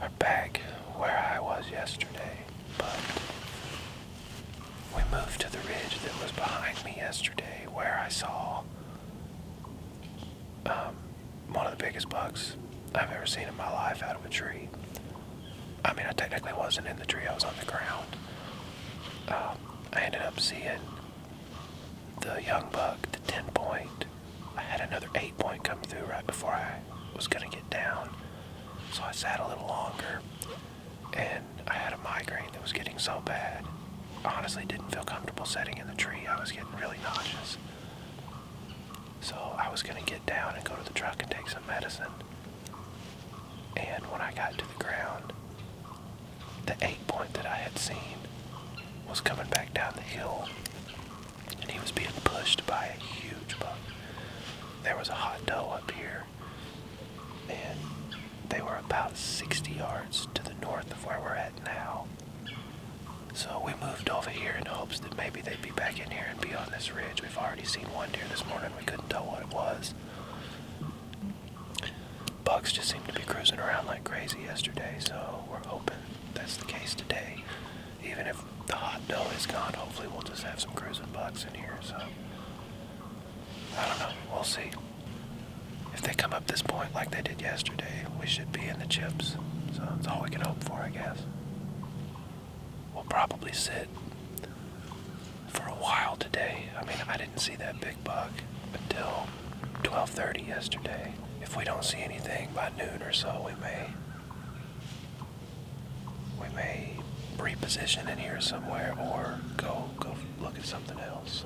are back where I was yesterday, but we moved to the ridge that was behind me yesterday where I saw one of the biggest bucks I've ever seen in my life out of a tree. I mean, I technically wasn't in the tree, I was on the ground. I ended up seeing the young buck, the 10 point. I had another 8 point come through right before I was going to get down. So I sat a little longer, and I had a migraine that was getting so bad. I honestly didn't feel comfortable sitting in the tree. I was getting really nauseous. So I was going to get down and go to the truck and take some medicine. And when I got to the ground, the 8 point that I had seen was coming back down the hill, and he was being pushed by a huge buck. There was a hot doe up here, and they were about 60 yards to the north of where we're at now. So we moved over here in hopes that maybe they'd be back in here and be on this ridge. We've already seen one deer this morning. We couldn't tell what it was. Bucks just seemed to be cruising around like crazy yesterday, so we're hoping that's the case today. Even if the hot doe is gone, hopefully we'll just have some cruising bucks in here, so I don't know, we'll see. If they come up this point like they did yesterday, we should be in the chips, so that's all we can hope for, I guess. We'll probably sit for a while today. I mean, I didn't see that big buck until 12:30 yesterday. If we don't see anything by noon or so, we may reposition in here somewhere or go look at something else.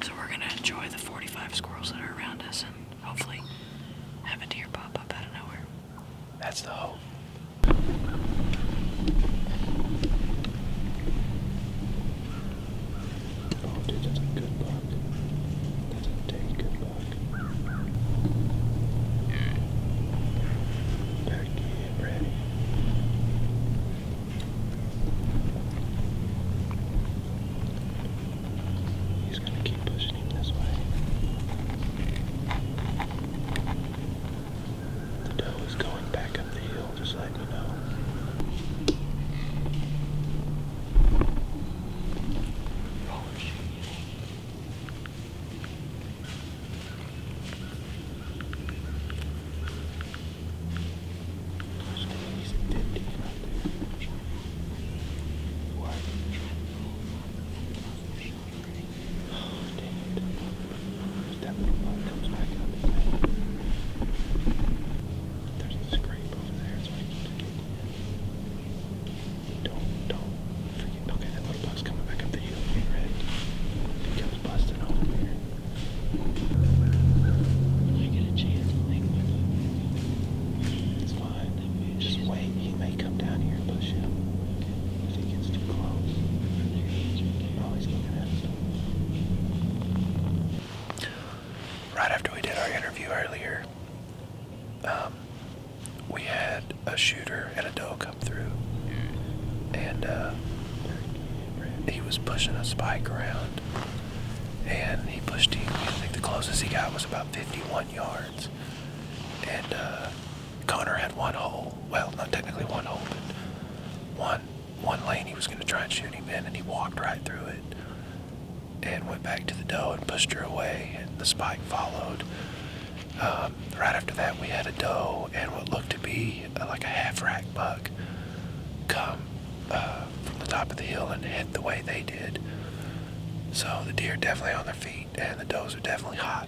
So we're gonna enjoy the 45 squirrels that are around us and hopefully have a deer pop up out of nowhere. That's the hope. Oh, dude, that's a good buck. That's a dang good buck. Better get ready. He's gonna keep pushing him this way. The doe is going back up the hill, just letting you know. Right after we did our interview earlier, we had a shooter and a doe come through, and he was pushing a spike around, and he pushed him. I think the closest he got was about 51 yards, and Connor had one hole, well, not technically one hole, but one lane he was going to try and shoot him in, and he walked right through it and went back to the doe and pushed her away, and the spike followed. Right after that, we had a doe and what looked to be like a half-rack buck come from the top of the hill and head the way they did. So the deer are definitely on their feet, and the does are definitely hot.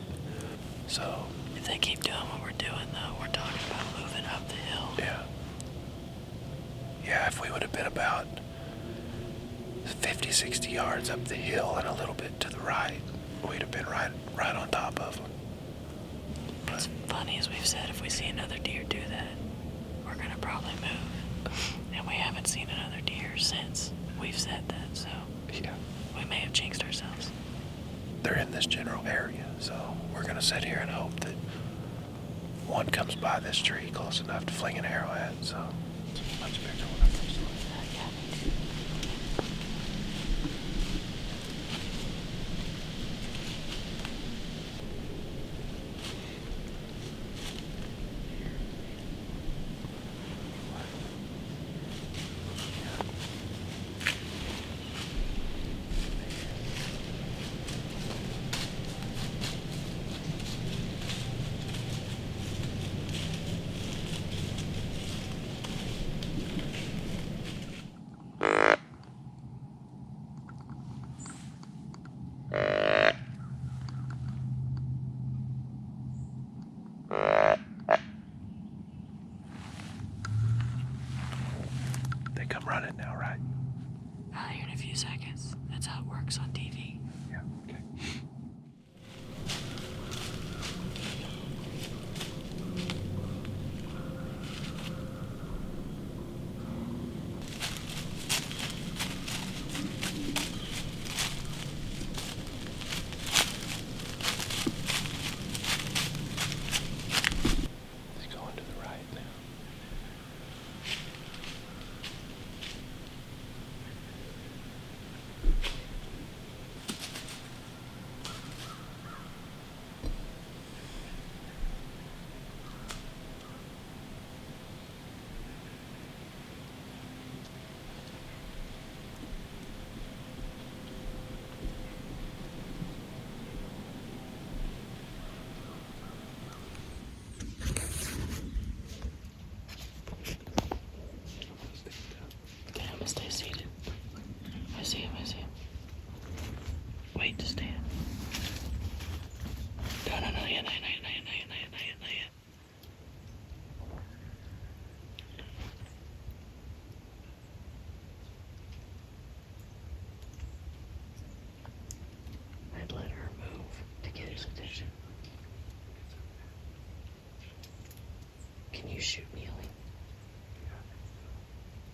So if they keep doing what we're doing, though, we're talking about moving up the hill. Yeah, if we would have been about 50, 60 yards up the hill and a little bit to the right, we'd have been right on top of them. What's funny is we've said if we see another deer do that, we're gonna probably move. And we haven't seen another deer since we've said that, so yeah, we may have jinxed ourselves. They're in this general area, so we're gonna sit here and hope that one comes by this tree close enough to fling an arrow at, so it's a much bigger one. They come running now, right? Here in a few seconds. That's how it works on TV. Yeah, okay. He's going to the right now. Okay, I'm gonna stay seated. I see him. Wait to stand. No, not yet. I'd let her move to get his attention. Can you shoot kneeling?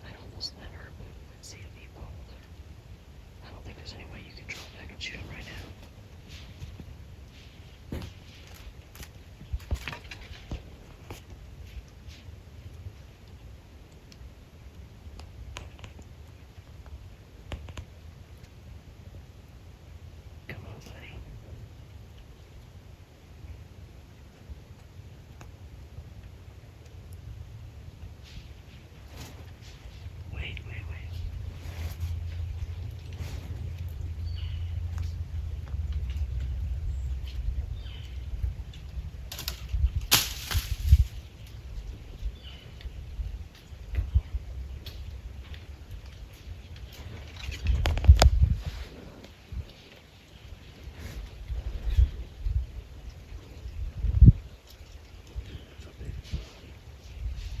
I'd almost let her move and see if he pulled. I don't think there's any way you can draw back and shoot him right now. Come on, buddy. Wait.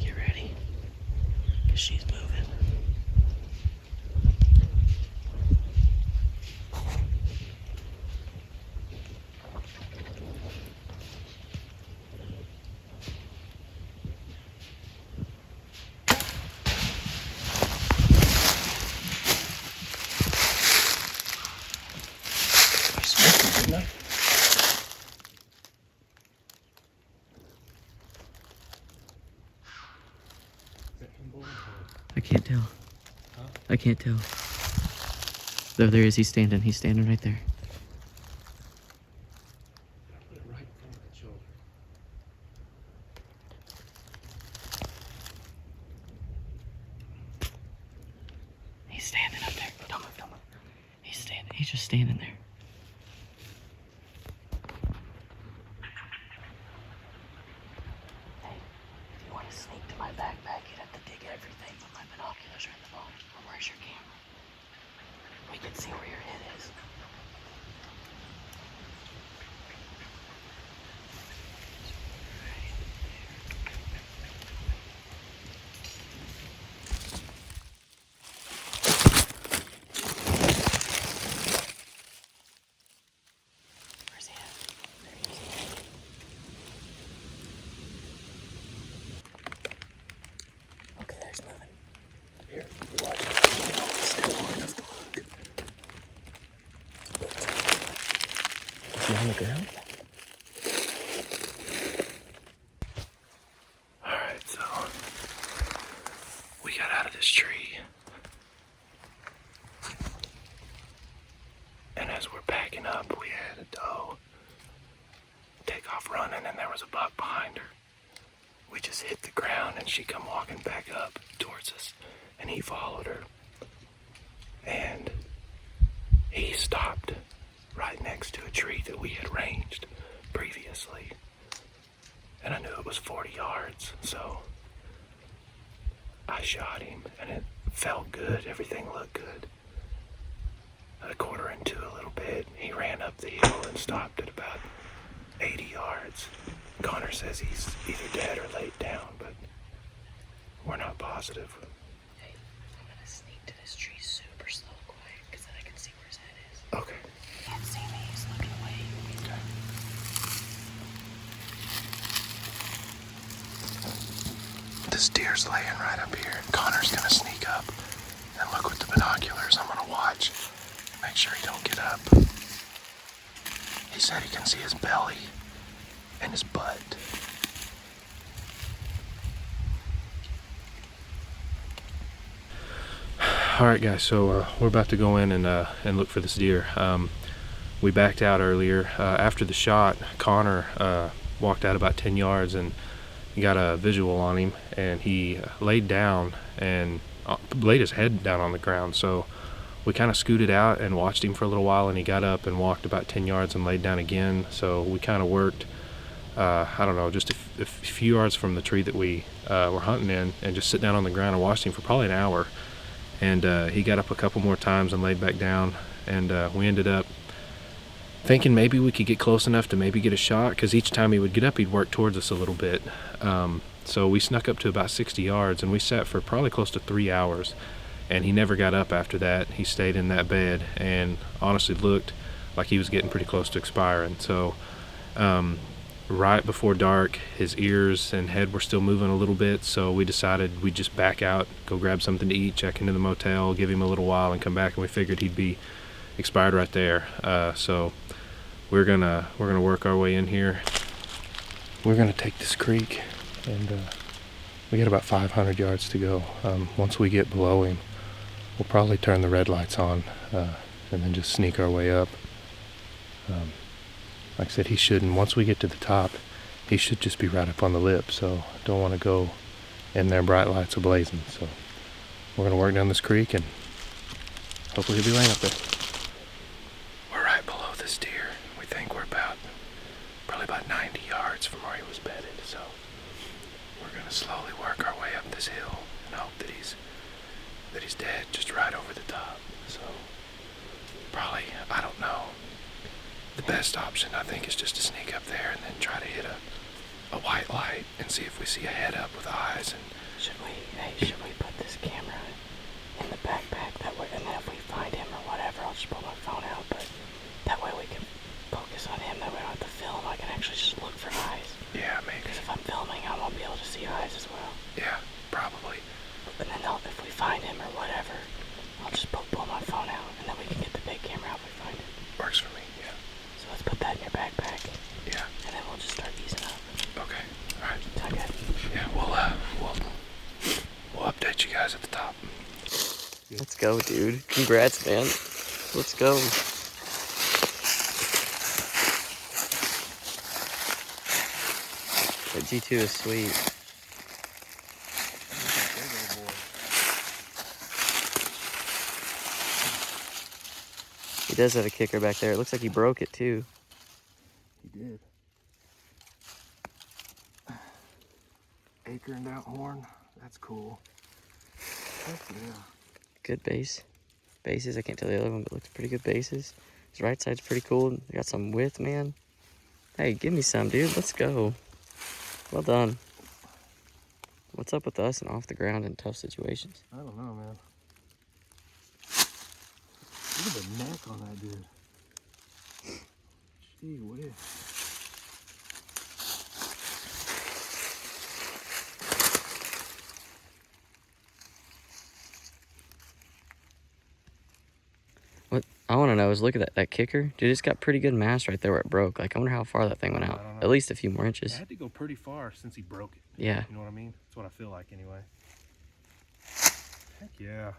Get ready, 'cause she's moving. No. I can't tell. I can't tell. There he is. He's standing right there. He's standing up there. Don't move. He's just standing there. Hey, if you want to sneak to my backpack, you'd have to dig everything, but my binoculars are in the bottom. Or where's your camera? We can see where your head is. Where's he at? There he is. Okay, there's moving. Here, you watch it. Stay long enough to look. Is he on the ground? Alright, so we got out of this tree. And as we're backing up, we had a doe take off running, and there was a buck behind her. We just hit the ground, and she come walking back up towards us, and he followed her. And he stopped right next to a tree that we had ranged previously. And I knew it was 40 yards, so I shot him, and it felt good. Everything looked good. A quarter into a little bit, he ran up the hill and stopped at about 80 yards. Connor says he's either dead or laid down, but we're not positive. Hey, this deer's laying right up here. Connor's gonna sneak up and look with the binoculars. I'm gonna watch. Make sure he don't get up. He said he can see his belly and his butt. All right, guys, so we're about to go in and look for this deer. We backed out earlier. After the shot, Connor walked out about 10 yards and he got a visual on him, and he laid down and laid his head down on the ground. So we kind of scooted out and watched him for a little while, and he got up and walked about 10 yards and laid down again. So we kind of worked, I don't know, just a few yards from the tree that we were hunting in, and just sit down on the ground and watched him for probably an hour. And he got up a couple more times and laid back down, and we ended up thinking maybe we could get close enough to maybe get a shot, because each time he would get up, he'd work towards us a little bit. So we snuck up to about 60 yards, and we sat for probably close to 3 hours, and he never got up after that. He stayed in that bed and honestly looked like he was getting pretty close to expiring. So right before dark, his ears and head were still moving a little bit, so we decided we'd just back out, go grab something to eat, check into the motel, give him a little while, and come back, and we figured he'd be expired right there. So we're gonna work our way in here. We're gonna take this creek, and we got about 500 yards to go. Once we get below him, we'll probably turn the red lights on and then just sneak our way up. Like I said, he shouldn't. Once we get to the top, he should just be right up on the lip. So don't want to go in there bright lights ablazing. So we're gonna work down this creek, and hopefully he'll be laying up there. We're right below this deer. We think we're probably about 90 yards from where he was bedded. So we're gonna slowly work our way up this hill and hope that he's dead, just right over the top. So probably, I don't know. The best option, I think, is just to sneak up there and then try to hit a white light and see if we see a head up with eyes. And Should we put this camera in the backpack? That way, and then if we find him or whatever, I'll just pull my phone out. But that way we can focus on him. That way I don't have to film. I can actually just look for eyes. yeah, maybe. Because if I'm filming, I won't be able to see eyes as well. Yeah, probably. And then if we find him or whatever, I'll just pull my phone out, and then we can get the big camera out if we find him. Works for me, yeah. So let's put that in your backpack, Yeah, and then we'll just start easing up. okay, all right. Sound good? Yeah, we'll update you guys at the top. Let's go, dude. Congrats, man. Let's go. That G2 is sweet. He does have a kicker back there. It looks like he broke it too. He did. Acre and out horn. That's cool. Heck yeah. Good base. Bases, I can't tell the other one, but looks pretty good bases. His right side's pretty cool. Got some width, man. Hey, give me some, dude. Let's go. Well done. What's up with us and off the ground in tough situations? I don't know, man. Look at the neck on that dude. Gee whiz. What I want to know is, look at that kicker. Dude, it's got pretty good mass right there where it broke. Like, I wonder how far that thing went out. At least a few more inches. It had to go pretty far since he broke it. Yeah. You know what I mean? That's what I feel like anyway. Heck yeah.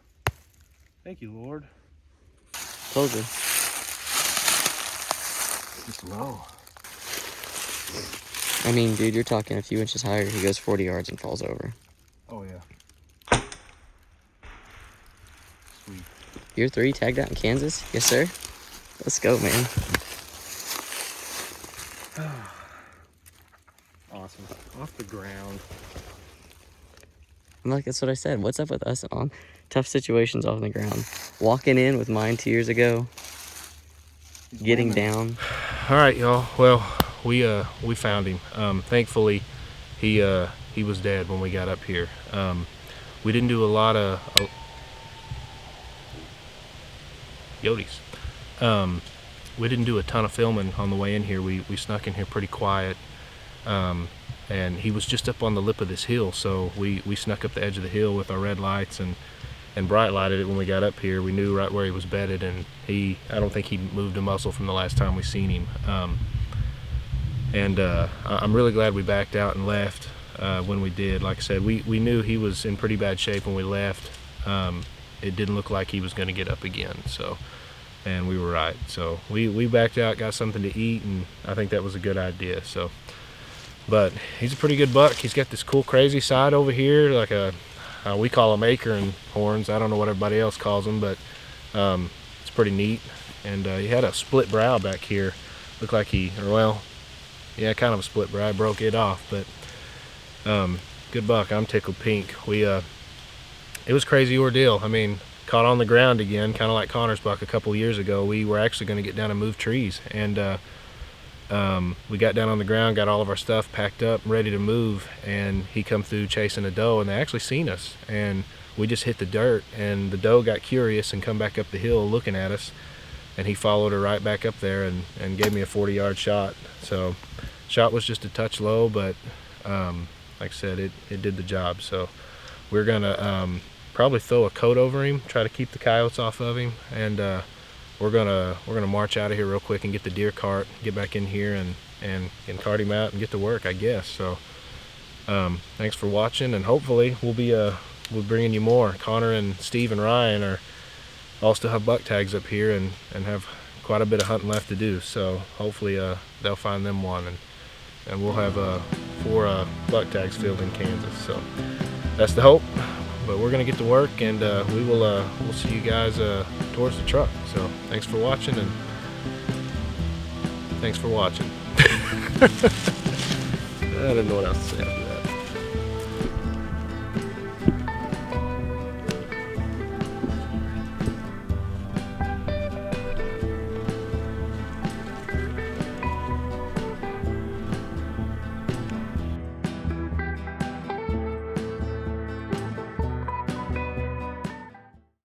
Thank you, Lord. Told you. It's low. I mean, dude, you're talking a few inches higher. He goes 40 yards and falls over. Oh, yeah. Sweet. Year 3, tagged out in Kansas? Yes, sir. Let's go, man. Awesome. Off the ground. I'm like, that's what I said. What's up with us on tough situations off the ground? Walking in with mine 2 years ago. Getting down. All right, y'all. Well, we found him. Thankfully, he was dead when we got up here. We didn't do a lot of Yodis. We didn't do a ton of filming on the way in here. We snuck in here pretty quiet. and he was just up on the lip of this hill. So we snuck up the edge of the hill with our red lights and bright lighted it when we got up here. We knew right where he was bedded, and I don't think he moved a muscle from the last time we seen him. I'm really glad we backed out and left when we did. Like I said, we knew he was in pretty bad shape when we left. It didn't look like he was going to get up again, so, and we were right. So we backed out, got something to eat, and I think that was a good idea. So, but he's a pretty good buck. He's got this cool crazy side over here, like we call them acorn horns. I don't know what everybody else calls them, but it's pretty neat. And he had a split brow back here. Looked like yeah, kind of a split brow. I broke it off, but good buck. I'm tickled pink. It was a crazy ordeal. I mean, caught on the ground again, kind of like Connor's buck a couple years ago. We were actually going to get down and move trees, and we got down on the ground, got all of our stuff packed up, ready to move, and he come through chasing a doe, and they actually seen us, and we just hit the dirt, and the doe got curious and come back up the hill looking at us, and he followed her right back up there and gave me a 40-yard shot. So shot was just a touch low, but like I said, it did the job. So we're gonna probably throw a coat over him, try to keep the coyotes off of him, and we're gonna march out of here real quick and get the deer cart, get back in here and cart him out and get to work, I guess. So thanks for watching, and hopefully we'll bringing you more. Connor and Steve and Ryan all still have buck tags up here and have quite a bit of hunting left to do. So hopefully they'll find them one, and we'll have 4 buck tags filled in Kansas. So that's the hope. But we're gonna get to work, and we'll see you guys towards the truck. So thanks for watching, and thanks for watching. I don't know what else to say.